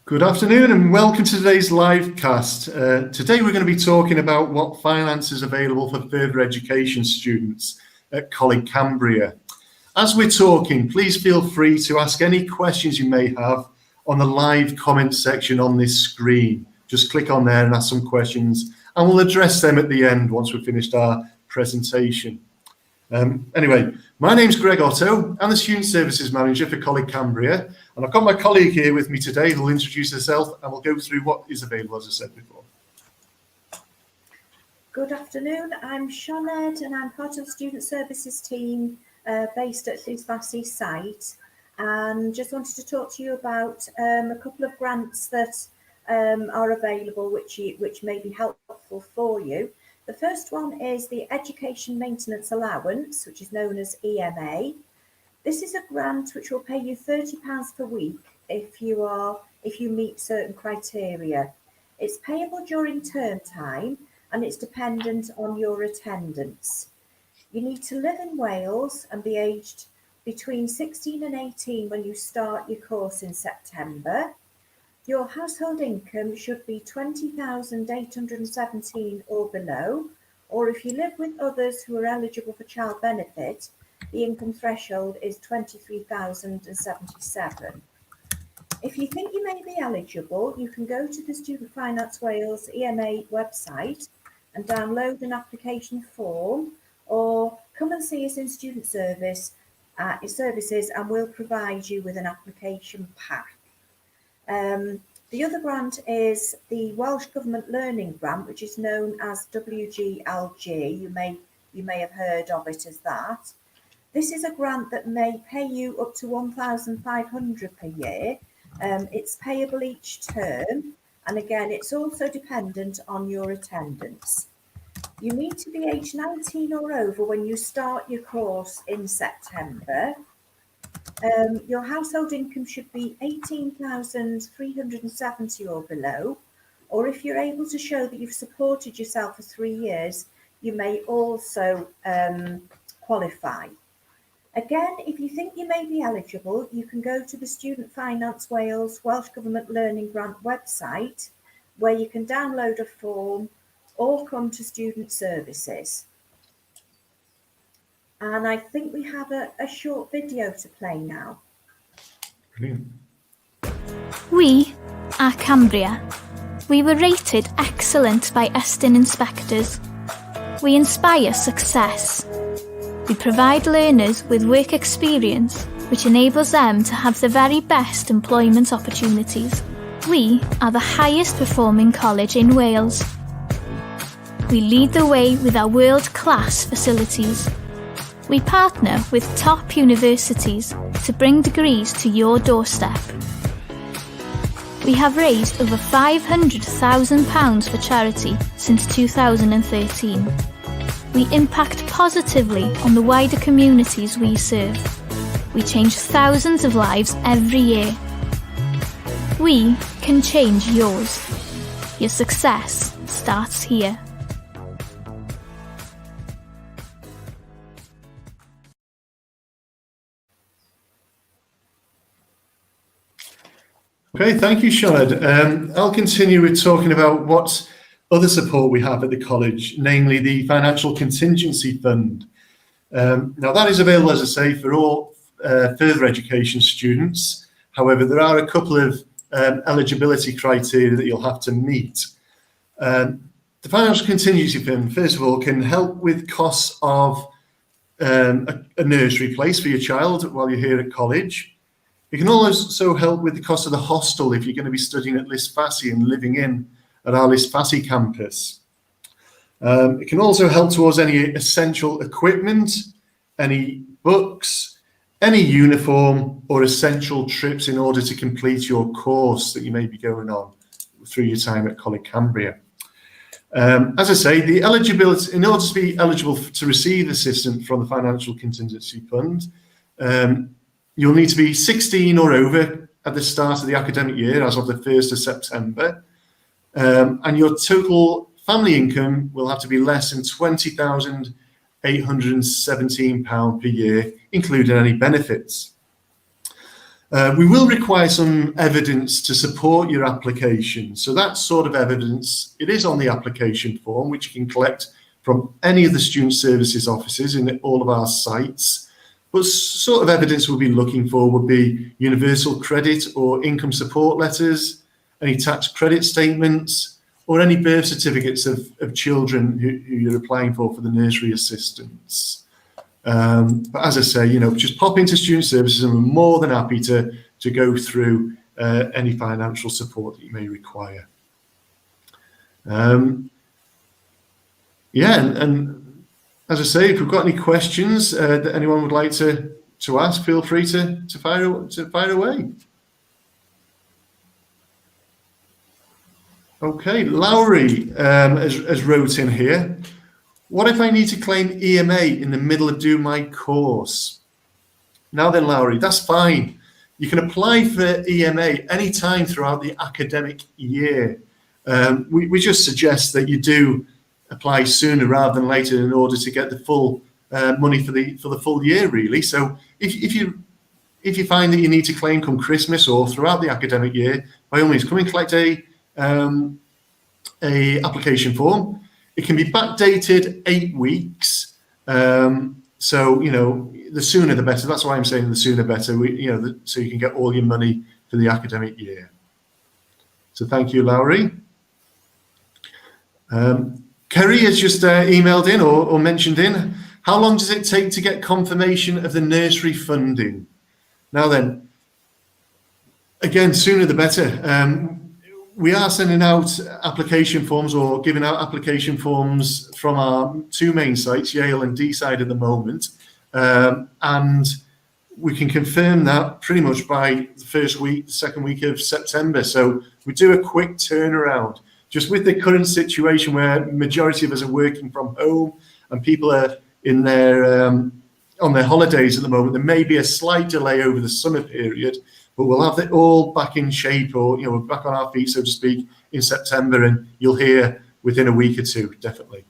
Good afternoon and welcome to today's live cast. Today we're going to be talking about what finance is available for further education students at College Cambria. As we're talking, please feel free to ask any questions you may have on the live comment section on this screen. Just click on there and ask some questions and we'll address them at the end once we've finished our presentation. Anyway, my name's Greg Otto. I'm the Student Services Manager for College Cambria, and I've got my colleague here with me today who'll introduce herself and we'll go through what is available, as I said before. Good afternoon, I'm Sianed and I'm part of the Student Services team based at Llysfasi site, and just wanted to talk to you about a couple of grants that are available which may be helpful for you. The first one is the Education Maintenance Allowance, which is known as EMA. This is a grant which will pay you £30 per week if you meet certain criteria. It's payable during term time and it's dependent on your attendance. You need to live in Wales and be aged between 16 and 18 when you start your course in September. Your household income should be 20,817 or below, or if you live with others who are eligible for child benefit, the income threshold is 23,077. If you think you may be eligible, you can go to the Student Finance Wales EMA website and download an application form, or come and see us in Student Services and we'll provide you with an application pack. The other grant is the Welsh Government Learning Grant, which is known as Wglg. You may have heard of it as that. This is a grant that may pay you up to £1,500 per year. It's payable each term, and again, it's also dependent on your attendance. You need to be aged 19 or over when you start your course in September. Your household income should be 18,370 or below, or if you're able to show that you've supported yourself for 3 years, you may also qualify. Again, if you think you may be eligible, you can go to the Student Finance Wales Welsh Government Learning Grant website, where you can download a form or come to Student Services. And I think we have a short video to play now. Brilliant. We are Cambria. We were rated excellent by Estyn inspectors. We inspire success. We provide learners with work experience, which enables them to have the very best employment opportunities. We are the highest performing college in Wales. We lead the way with our world-class facilities. We partner with top universities to bring degrees to your doorstep. We have raised over £500,000 for charity since 2013. We impact positively on the wider communities we serve. We change thousands of lives every year. We can change yours. Your success starts here. Okay, thank you, Sianed. I'll continue with talking about what other support we have at the college, namely the Financial Contingency Fund. Now that is available, as I say, for all further education students. However, there are a couple of eligibility criteria that you'll have to meet. The Financial Contingency Fund, first of all, can help with costs of a nursery place for your child while you're here at college. It can also help with the cost of the hostel if you're going to be studying at Llysfasi and living in at our Llysfasi campus. It can also help towards any essential equipment, any books, any uniform or essential trips in order to complete your course that you may be going on through your time at College Cambria. As I say, the eligibility, in order to be eligible to receive assistance from the Financial Contingency Fund, you'll need to be 16 or over at the start of the academic year as of the 1st of September. And your total family income will have to be less than £20,817 per year, including any benefits. We will require some evidence to support your application. So that sort of evidence, it is on the application form, which you can collect from any of the student services offices in all of our sites. But sort of evidence we'll be looking for would be universal credit or income support letters, any tax credit statements, or any birth certificates of children who you're applying for the nursery assistance. But as I say, just pop into student services and we're more than happy to go through any financial support that you may require. And as I say, if we've got any questions that anyone would like to ask, feel free to fire away. Okay, Lowry has wrote in here. What if I need to claim EMA in the middle of doing my course? Now then, Lowry, that's fine. You can apply for EMA anytime throughout the academic year. We just suggest that you do apply sooner rather than later in order to get the full money for the full year, really. So if you find that you need to claim come Christmas or throughout the academic year, by all means, come and collect a application form. It can be backdated 8 weeks. So, the sooner the better. That's why I'm saying the sooner better, so you can get all your money for the academic year. So thank you, Lowry. Kerry has just emailed in or mentioned in, how long does it take to get confirmation of the nursery funding? Now then, again, sooner the better. We are sending out application forms or giving out application forms from our two main sites, Yale and Deeside at the moment. And we can confirm that pretty much by the second week of September. So we do a quick turnaround. Just with the current situation where majority of us are working from home and people are in their on their holidays at the moment, there may be a slight delay over the summer period, but we'll have it all back in shape, or we're back on our feet, so to speak, in September, and you'll hear within a week or two, definitely.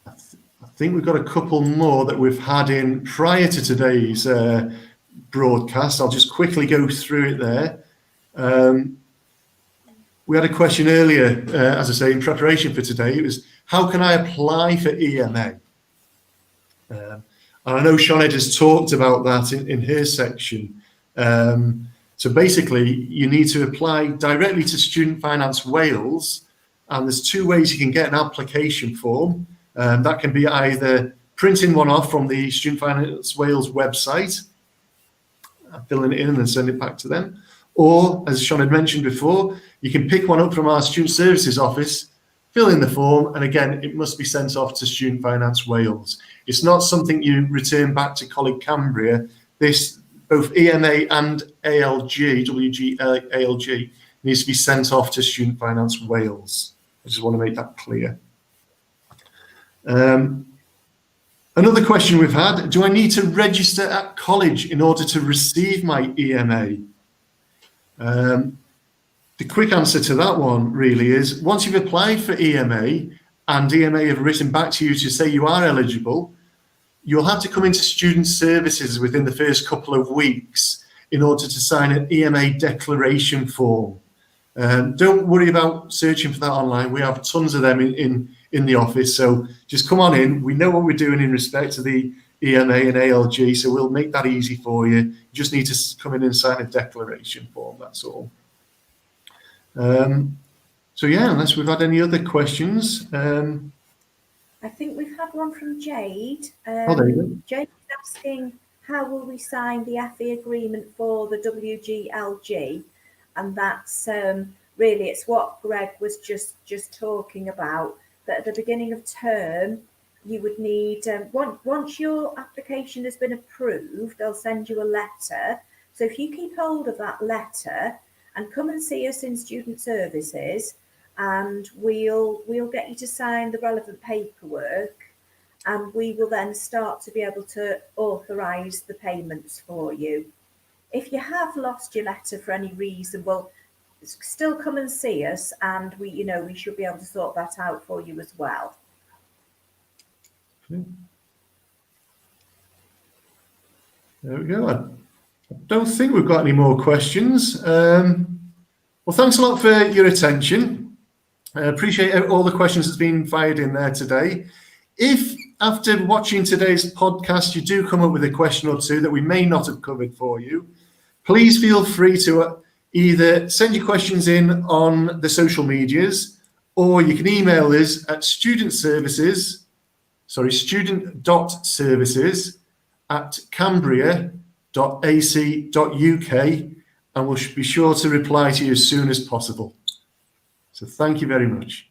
I think we've got a couple more that we've had in prior to today's broadcast. I'll just quickly go through it there. We had a question earlier, as I say, in preparation for today. It was, how can I apply for EMA? And I know Sinead has talked about that in her section. So basically, you need to apply directly to Student Finance Wales, and there's two ways you can get an application form. That can be either printing one off from the Student Finance Wales website, filling it in and then send it back to them. Or, as Sean had mentioned before, you can pick one up from our Student Services office, fill in the form, and again, it must be sent off to Student Finance Wales. It's not something you return back to College Cambria. Both EMA and ALG, ALG, needs to be sent off to Student Finance Wales. I just want to make that clear. Another question we've had, do I need to register at college in order to receive my EMA? The quick answer to that one really is, once you've applied for EMA and EMA have written back to you to say you are eligible, you'll have to come into student services within the first couple of weeks in order to sign an EMA declaration form. Don't worry about searching for that online. We have tons of them in the office, so just come on in. We know what we're doing in respect to the EMA and ALG, so we'll make that easy for you. You just need to come in and sign a declaration form, that's all. So yeah, unless we've had any other questions. I think we've had one from Jade. Oh, there you go. Jade is asking, how will we sign the FE agreement for the Wglg? And that's really, it's what Greg was just talking about, that at the beginning of term, you would need, once your application has been approved, they'll send you a letter. So if you keep hold of that letter and come and see us in student services, and we'll get you to sign the relevant paperwork, and we will then start to be able to authorise the payments for you. If you have lost your letter for any reason, well, still come and see us, and we should be able to sort that out for you as well. There we go. I don't think we've got any more questions. Well, thanks a lot for your attention. I appreciate all the questions that's been fired in there today. If after watching today's podcast you do come up with a question or two that we may not have covered for you, please feel free to either send your questions in on the social medias, or you can email us at student.services@cambria.ac.uk, and we'll be sure to reply to you as soon as possible. So thank you very much.